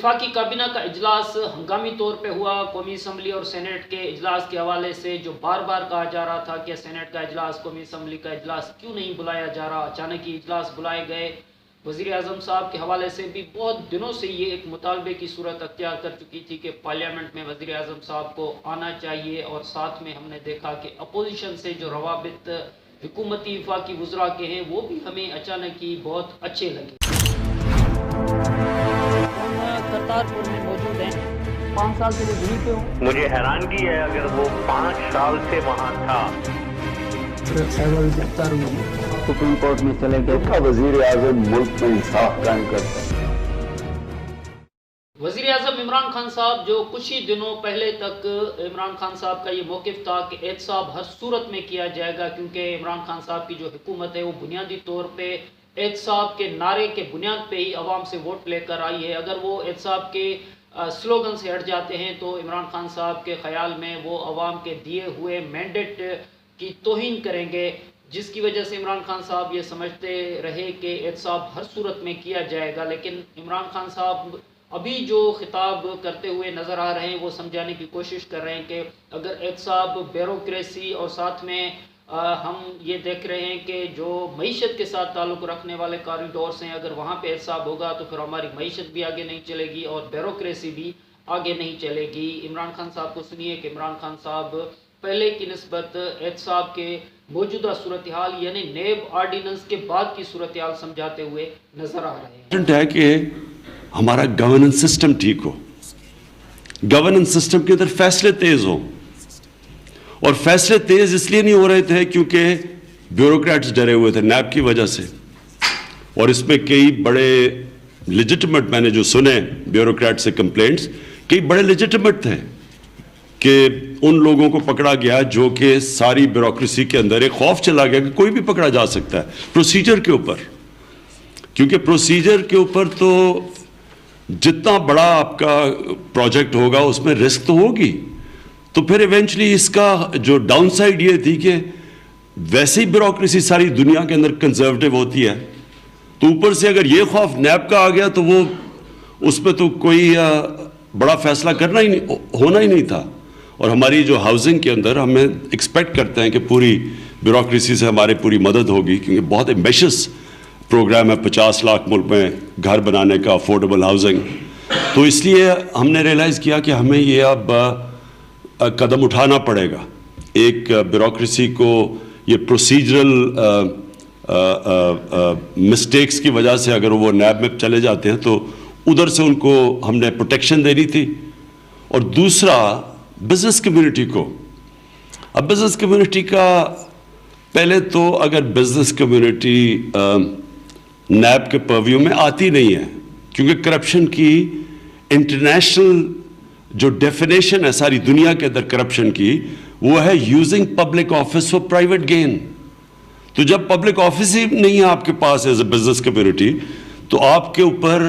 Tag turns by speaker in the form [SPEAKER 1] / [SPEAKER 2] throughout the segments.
[SPEAKER 1] وفاقی کابینہ کا اجلاس ہنگامی طور پہ ہوا۔ قومی اسمبلی اور سینیٹ کے اجلاس کے حوالے سے جو بار بار کہا جا رہا تھا کہ سینیٹ کا اجلاس، قومی اسمبلی کا اجلاس کیوں نہیں بلایا جا رہا، اچانک ہی اجلاس بلائے گئے۔ وزیر اعظم صاحب کے حوالے سے بھی بہت دنوں سے یہ ایک مطالبے کی صورت اختیار کر چکی تھی کہ پارلیمنٹ میں وزیر اعظم صاحب کو آنا چاہیے، اور ساتھ میں ہم نے دیکھا کہ اپوزیشن سے جو روابط حکومتی وفاقی وزراء کے ہیں وہ بھی ہمیں اچانک ہی بہت اچھے لگے۔ کرتارپور میں موجود ہیں، 5 سال سے وہ یہیں پہ ہوں۔
[SPEAKER 2] مجھے حیرانگی ہے اگر وہ 5 سال سے وہاں تھا۔
[SPEAKER 3] سپریم کورٹ میں چلے گئے، وزیر اعظم ملک میں انصاف قائم کرتا ہے۔
[SPEAKER 1] وزیر اعظم عمران خان صاحب جو کچھ ہی دنوں پہلے تک عمران خان صاحب کا یہ موقف تھا کہ احتساب ہر صورت میں کیا جائے گا، کیونکہ عمران خان صاحب کی جو حکومت ہے وہ بنیادی طور پہ احتساب کے نعرے کے بنیاد پہ ہی عوام سے ووٹ لے کر آئی ہے۔ اگر وہ احتساب کے سلوگن سے ہٹ جاتے ہیں تو عمران خان صاحب کے خیال میں وہ عوام کے دیے ہوئے مینڈیٹ کی توہین کریں گے، جس کی وجہ سے عمران خان صاحب یہ سمجھتے رہے کہ احتساب ہر صورت میں کیا جائے گا۔ لیکن عمران خان صاحب ابھی جو خطاب کرتے ہوئے نظر آ رہے ہیں وہ سمجھانے کی کوشش کر رہے ہیں کہ اگر احتساب بیوروکریسی اور ساتھ میں ہم یہ دیکھ رہے ہیں کہ جو معیشت کے ساتھ تعلق رکھنے والے کاریڈورس ہیں، اگر وہاں پہ احتساب ہوگا تو پھر ہماری معیشت بھی آگے نہیں چلے گی اور بیوروکریسی بھی آگے نہیں چلے گی۔ عمران خان صاحب کو سنیے کہ عمران خان صاحب پہلے کی نسبت احتساب کے موجودہ صورتحال یعنی نیب آرڈیننس کے بعد کی صورتحال سمجھاتے ہوئے نظر آ رہے ہیں۔
[SPEAKER 4] ہے کہ ہمارا گورننس سسٹم ٹھیک ہو، گورننس سسٹم کے اندر فیصلے تیز ہوں، اور فیصلے تیز اس لیے نہیں ہو رہے تھے کیونکہ بیوروکریٹس ڈرے ہوئے تھے نیب کی وجہ سے، اور اس میں کئی بڑے لیجٹمیٹ، میں نے جو سنے بیوروکریٹ سے کمپلینٹس، کئی بڑے لیجٹمیٹ تھے کہ ان لوگوں کو پکڑا گیا جو کہ ساری بیوروکریسی کے اندر ایک خوف چلا گیا کہ کوئی بھی پکڑا جا سکتا ہے پروسیجر کے اوپر، کیونکہ پروسیجر کے اوپر تو جتنا بڑا آپ کا پروجیکٹ ہوگا اس میں رسک تو ہوگی۔ تو پھر ایونچولی اس کا جو ڈاؤن سائڈ یہ تھی کہ ویسے ہی بیوروکریسی ساری دنیا کے اندر کنزرویٹو ہوتی ہے، تو اوپر سے اگر یہ خوف نیب کا آ گیا تو وہ اس پہ تو کوئی بڑا فیصلہ کرنا ہی نہیں، ہونا ہی نہیں تھا۔ اور ہماری جو ہاؤسنگ کے اندر ہمیں ایکسپیکٹ کرتے ہیں کہ پوری بیوروکریسی سے ہماری پوری مدد ہوگی، کیونکہ بہت ایمبیشس پروگرام ہے 50 لاکھ ملک میں گھر بنانے کا، افورڈیبل ہاؤسنگ۔ تو اس لیے ہم نے ریئلائز کیا کہ ہمیں یہ اب قدم اٹھانا پڑے گا۔ ایک بیوروکریسی کو یہ پروسیجرل مسٹیکس کی وجہ سے اگر وہ نیب میں چلے جاتے ہیں تو ادھر سے ان کو ہم نے پروٹیکشن دینی تھی، اور دوسرا بزنس کمیونٹی کو۔ اب بزنس کمیونٹی کا پہلے تو اگر بزنس کمیونٹی نیب کے پرویو میں آتی نہیں ہے، کیونکہ کرپشن کی انٹرنیشنل جو ڈیفینیشن ہے ساری دنیا کے اندر کرپشن کی، وہ ہے using public office for private gain. تو جب پبلک آفس ہی نہیں ہے آپ کے پاس ایز اے بزنس کمیونٹی، تو آپ کے اوپر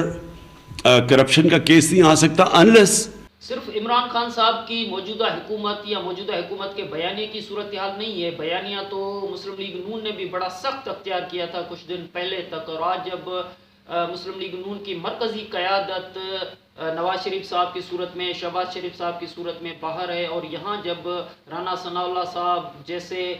[SPEAKER 4] کرپشن کا کیس نہیں آ سکتا انلیس۔
[SPEAKER 1] صرف عمران خان صاحب کی موجودہ حکومت یا موجودہ حکومت کے بیانیے کی صورتحال نہیں ہے، بیانیہ تو مسلم لیگ نون نے بھی بڑا سخت اختیار کیا تھا کچھ دن پہلے تک، اور آج جب مسلم لیگ نون کی مرکزی قیادت نواز شریف صاحب کی صورت میں، شہباز شریف صاحب کی صورت میں باہر ہے، اور یہاں جب رانا ثناء اللہ صاحب جیسے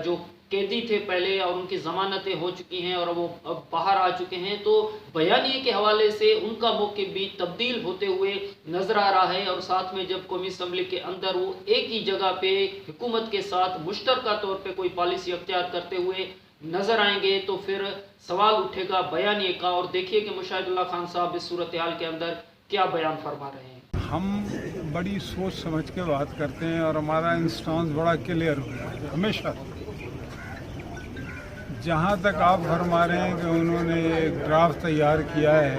[SPEAKER 1] جو قیدی تھے پہلے اور ان کی ضمانتیں ہو چکی ہیں اور وہ اب باہر آ چکے ہیں، تو بیانیے کے حوالے سے ان کا موقف بھی تبدیل ہوتے ہوئے نظر آ رہا ہے۔ اور ساتھ میں جب قومی اسمبلی کے اندر وہ ایک ہی جگہ پہ حکومت کے ساتھ مشترکہ طور پہ کوئی پالیسی اختیار کرتے ہوئے نظر آئیں گے تو پھر سوال اٹھے گا بیانیے کا، اور دیکھیے کہ مشاہد اللہ خان صاحب اس صورتحال کے اندر کیا بیان فرما رہے ہیں۔
[SPEAKER 5] ہم بڑی سوچ سمجھ کے بات کرتے ہیں اور ہمارا انسٹانس بڑا کلیئر ہوتا ہے ہمیشہ۔ جہاں تک آپ فرما رہے ہیں کہ انہوں نے ایک ڈرافٹ تیار کیا ہے،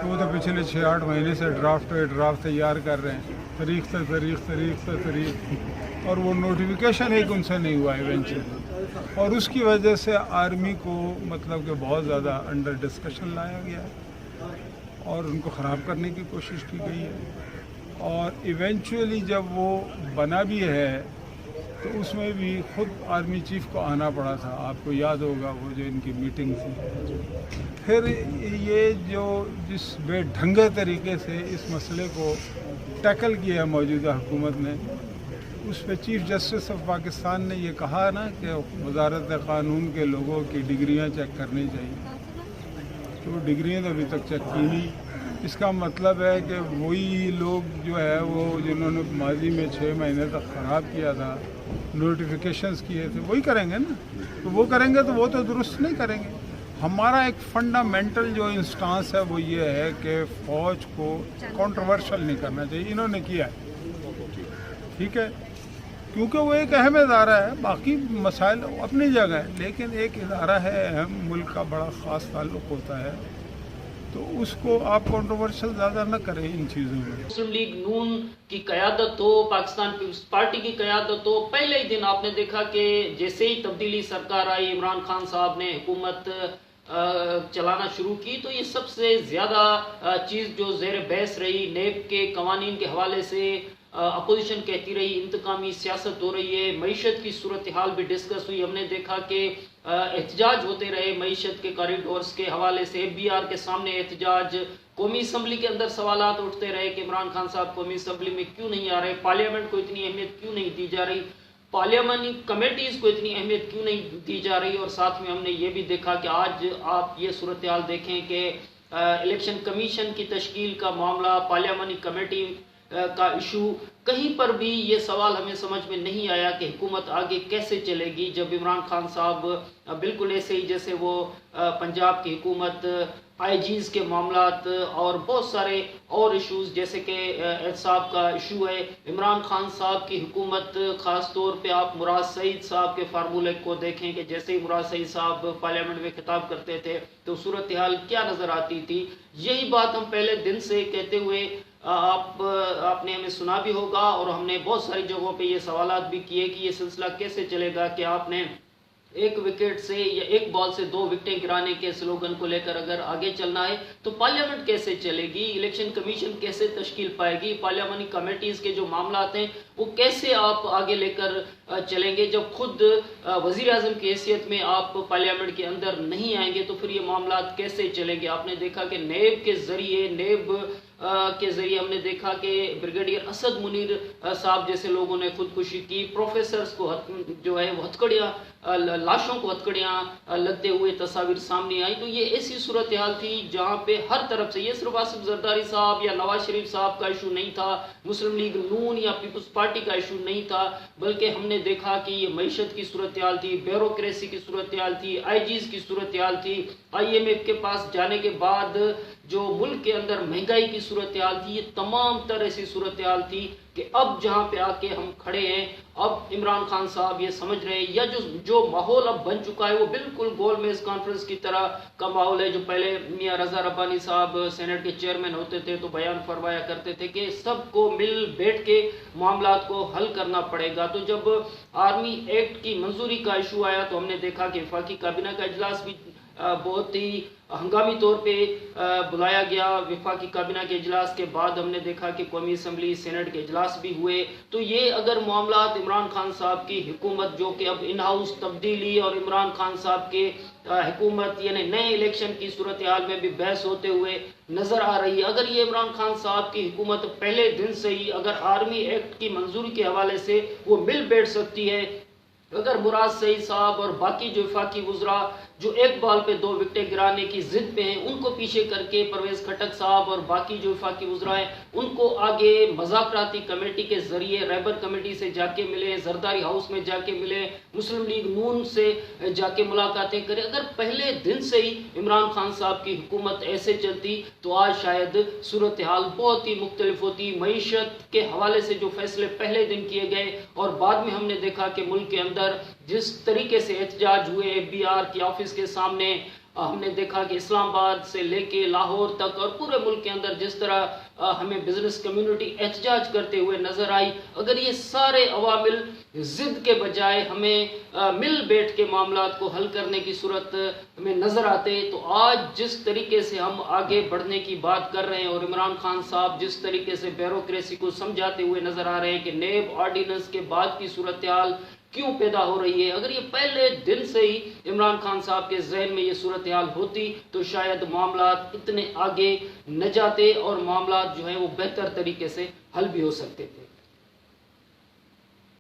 [SPEAKER 5] تو وہ تو پچھلے 6-8 مہینے سے ڈرافٹ تیار کر رہے ہیں، تاریخ سے تاریخ، اور وہ نوٹیفیکیشن ایک ان سے نہیں ہوا ایونچولی، اور اس کی وجہ سے آرمی کو مطلب کہ بہت زیادہ انڈر ڈسکشن لایا گیا ہے اور ان کو خراب کرنے کی کوشش کی گئی ہے، اور ایونچولی جب وہ بنا بھی ہے تو اس میں بھی خود آرمی چیف کو آنا پڑا تھا، آپ کو یاد ہوگا وہ جو ان کی میٹنگ تھی۔ پھر یہ جو جس بے ڈھنگے طریقے سے اس مسئلے کو ٹیکل کیا موجودہ حکومت نے، اس پہ چیف جسٹس آف پاکستان نے یہ کہا نا کہ وزارت قانون کے لوگوں کی ڈگریاں چیک کرنی چاہیے، تو ڈگریاں تو ابھی تک چیک کی نہیں۔ اس کا مطلب ہے کہ وہی لوگ جو ہے وہ جنہوں نے ماضی میں 6 مہینے تک خراب کیا تھا، نوٹیفیکیشنز کیے تھے، وہی کریں گے نا۔ تو وہ کریں گے تو وہ تو درست نہیں کریں گے۔ ہمارا ایک فنڈامنٹل جو انسٹانس ہے وہ یہ ہے کہ فوج کو کنٹروورشل نہیں کرنا چاہیے، انہوں نے کیا ہے، ٹھیک ہے، کیونکہ وہ ایک اہم ادارہ ہے، باقی مسائل اپنی جگہ ہے، لیکن ایک ادارہ ہے اہم، ملک کا بڑا خاص تعلق ہوتا ہے، تو اس کو آپ کنٹروورشل زیادہ نہ کریں ان چیزوں میں۔
[SPEAKER 1] مسلم لیگ نون کی قیادت ہو، پاکستان پیپلز پارٹی کی قیادت ہو، پہلے ہی دن آپ نے دیکھا کہ جیسے ہی تبدیلی سرکار آئی، عمران خان صاحب نے حکومت چلانا شروع کی، تو یہ سب سے زیادہ چیز جو زیر بحث رہی، نیب کے قوانین کے حوالے سے اپوزیشن کہتی رہی انتقامی سیاست ہو رہی ہے، معیشت کی صورتحال بھی ڈسکس ہوئی۔ ہم نے دیکھا کہ احتجاج ہوتے رہے معیشت کے کوریڈورز کے حوالے سے، FBR کے سامنے احتجاج، قومی اسمبلی کے اندر سوالات اٹھتے رہے کہ عمران خان صاحب قومی اسمبلی میں کیوں نہیں آ رہے، پارلیمنٹ کو اتنی اہمیت کیوں نہیں دی جا رہی، پارلیمانی کمیٹیز کو اتنی اہمیت کیوں نہیں دی جا رہی، اور ساتھ میں ہم نے یہ بھی دیکھا کہ آج آپ یہ صورتحال دیکھیں کہ الیکشن کمیشن کی تشکیل کا معاملہ، پارلیمانی کمیٹی کا ایشو، کہیں پر بھی یہ سوال ہمیں سمجھ میں نہیں آیا کہ حکومت آگے کیسے چلے گی، جب عمران خان صاحب بالکل ایسے ہی جیسے وہ پنجاب کی حکومت، IGs کے معاملات اور بہت سارے اور ایشوز جیسے کہ احتساب کا ایشو ہے، عمران خان صاحب کی حکومت، خاص طور پہ آپ مراد سعید صاحب کے فارمولے کو دیکھیں کہ جیسے ہی مراد سعید صاحب پارلیمنٹ میں خطاب کرتے تھے تو صورتحال کیا نظر آتی تھی۔ یہی بات ہم پہلے دن سے کہتے ہوئے آپ نے ہمیں سنا بھی ہوگا، اور ہم نے بہت ساری جگہوں پہ یہ سوالات بھی کیے کہ یہ سلسلہ کیسے چلے گا، کہ آپ نے ایک وکٹ سے یا ایک بال سے 2 وکٹیں گرانے کے سلوگن کو لے کر اگر آگے چلنا ہے تو پارلیمنٹ کیسے چلے گی، الیکشن کمیشن کیسے تشکیل پائے گی، پارلیمانی کمیٹیز کے جو معاملات ہیں وہ کیسے آپ آگے لے کر چلیں گے، جب خود وزیر اعظم کی حیثیت میں آپ پارلیمنٹ کے اندر نہیں آئیں گے تو پھر یہ معاملات کیسے چلیں گے۔ آپ نے دیکھا کہ نیب کے ذریعے ہم نے دیکھا کہ بریگیڈیئر اسد منیر صاحب جیسے لوگوں نے خودکشی کی، پروفیسرز کو جو ہے وہ لاشوں کو ہتھکڑیاں لگتے ہوئے تصاویر سامنے آئی۔ تو یہ ایسی صورتحال تھی جہاں پہ ہر طرف سے، یہ صرف آصف زرداری صاحب یا نواز شریف صاحب کا ایشو نہیں تھا، مسلم لیگ نون یا پیپلز پارٹی کا ایشو نہیں تھا، بلکہ ہم نے دیکھا کہ یہ معیشت کی صورتحال تھی، بیوروکریسی کی صورتحال تھی، IGs کی صورتحال تھی، IMF کے پاس جانے کے بعد جو ملک کے اندر مہنگائی کی صورتحال تھی، یہ تمام تر ایسی صورتحال تھی کہ اب جہاں پہ آ کے ہم کھڑے ہیں، اب عمران خان صاحب یہ سمجھ رہے ہیں، یا جو ماحول اب بن چکا ہے وہ بالکل گول میز کانفرنس کی طرح کا ماحول ہے، جو پہلے میاں رضا ربانی صاحب سینٹ کے چیئرمین ہوتے تھے تو بیان فرمایا کرتے تھے کہ سب کو مل بیٹھ کے معاملات کو حل کرنا پڑے گا۔ تو جب آرمی ایکٹ کی منظوری کا ایشو آیا تو ہم نے دیکھا کہ وفاقی کابینہ کا اجلاس بھی بہت ہی ہنگامی طور پہ بلایا گیا۔ وفاقی کابینہ کے اجلاس کے بعد ہم نے دیکھا کہ قومی اسمبلی سینٹ کے اجلاس بھی ہوئے۔ تو یہ اگر معاملات عمران خان صاحب کی حکومت جو کہ اب ان ہاؤس تبدیلی اور عمران خان صاحب کے حکومت یعنی نئے الیکشن کی صورتحال میں بھی بحث ہوتے ہوئے نظر آ رہی ہے، اگر یہ عمران خان صاحب کی حکومت پہلے دن سے ہی اگر آرمی ایکٹ کی منظوری کے حوالے سے وہ مل بیٹھ سکتی ہے، اگر مراد سعید صاحب اور باقی جو وفاقی وزراء جو ایک بال پہ 2 وکٹیں گرانے کی ضد پہ ہیں ان کو پیچھے کر کے پرویز خٹک صاحب اور باقی جو وفاقی وزراء ہیں ان کو آگے مذاکراتی کمیٹی کے ذریعے رہبر کمیٹی سے جا کے ملے، زرداری ہاؤس میں جا کے ملے، مسلم لیگ نون سے جا کے ملاقاتیں کرے، اگر پہلے دن سے ہی عمران خان صاحب کی حکومت ایسے چلتی تو آج شاید صورتحال بہت ہی مختلف ہوتی۔ معیشت کے حوالے سے جو فیصلے پہلے دن کیے گئے اور بعد میں ہم نے دیکھا کہ ملک کے اندر جس طریقے سے احتجاج ہوئے، FBR کی آفس کے سامنے ہم نے دیکھا کہ اسلام آباد سے لے کے لاہور تک اور پورے ملک کے اندر جس طرح ہمیں بزنس کمیونٹی احتجاج کرتے ہوئے نظر آئی، اگر یہ سارے عوامل ضد کے بجائے ہمیں مل بیٹھ کے معاملات کو حل کرنے کی صورت ہمیں نظر آتے، تو آج جس طریقے سے ہم آگے بڑھنے کی بات کر رہے ہیں اور عمران خان صاحب جس طریقے سے بیوروکریسی کو سمجھاتے ہوئے نظر آ رہے ہیں کہ نیب آرڈیننس کے بعد کی صورتحال کیوں پیدا ہو رہی ہے، اگر یہ پہلے دن سے ہی عمران خان صاحب کے ذہن میں یہ صورتحال ہوتی تو شاید معاملات اتنے آگے نہ جاتے اور معاملات جو ہیں وہ بہتر طریقے سے حل بھی ہو سکتے تھے۔